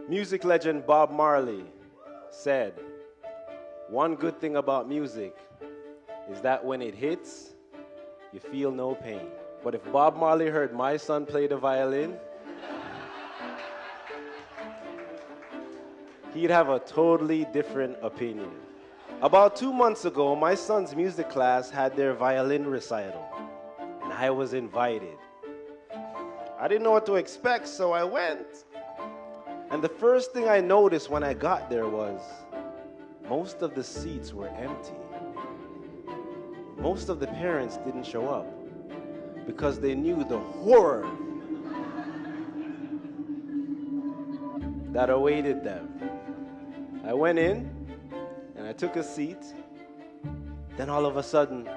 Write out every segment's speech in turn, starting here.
Music legend Bob Marley said, "One good thing about music is that when it hits, you feel no pain." But if Bob Marley heard my son play the violin, he'd have a totally different opinion. About 2 months ago, my son's music class had their violin recital, and I was invited. I didn't know what to expect, so I went. And the first thing I noticed when I got there was most of the seats were empty. Most of the parents didn't show up because they knew the horror that awaited them. I went in and I took a seat. Then all of a sudden,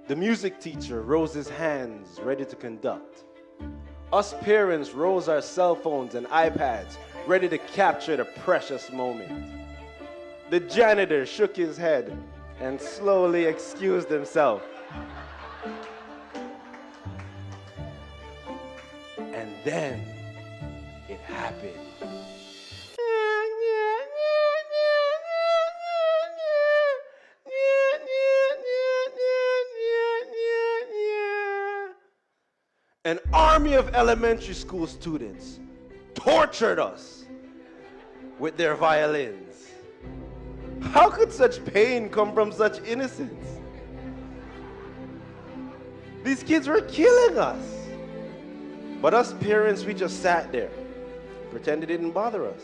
the music teacher rose his hands ready to conduct. Us parents rose our cell phones and iPads ready to capture the precious moment. The janitor shook his head and slowly excused himself. And then it happened. An army of elementary school students tortured us with their violins. How could such pain come from such innocence? These kids were killing us. But us parents, we just sat there, pretended it didn't bother us.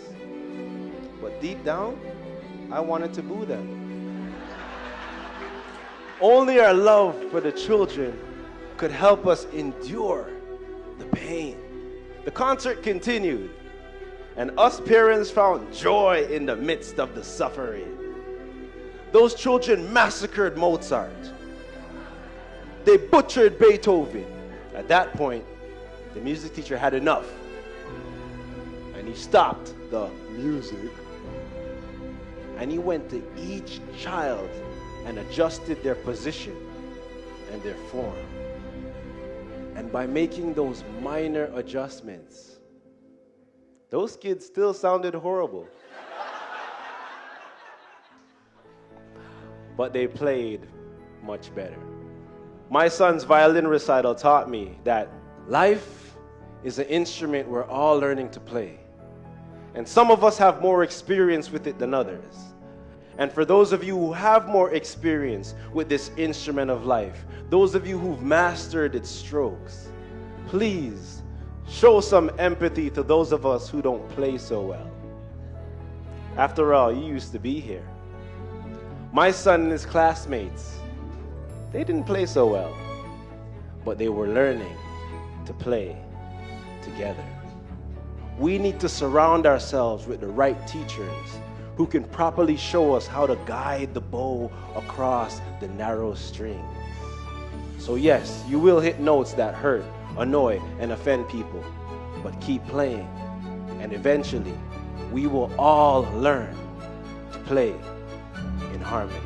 But deep down, I wanted to boo them. Only our love for the children could help us endure the pain. The concert continued, and us parents found joy in the midst of the suffering. Those children massacred Mozart. They butchered Beethoven. At that point, the music teacher had enough, and he stopped the music, and he went to each child and adjusted their position and their form. And by making those minor adjustments, those kids still sounded horrible. But they played much better. My son's violin recital taught me that life is an instrument we're all learning to play. And some of us have more experience with it than others. And for those of you who have more experience with this instrument of life, those of you who've mastered its strokes, please show some empathy to those of us who don't play so well. After all, you used to be here. My son and his classmates, they didn't play so well, but they were learning to play together. We need to surround ourselves with the right teachers who can properly show us how to guide the bow across the narrow strings. So yes, you will hit notes that hurt, annoy, and offend people, but keep playing, and eventually we will all learn to play in harmony.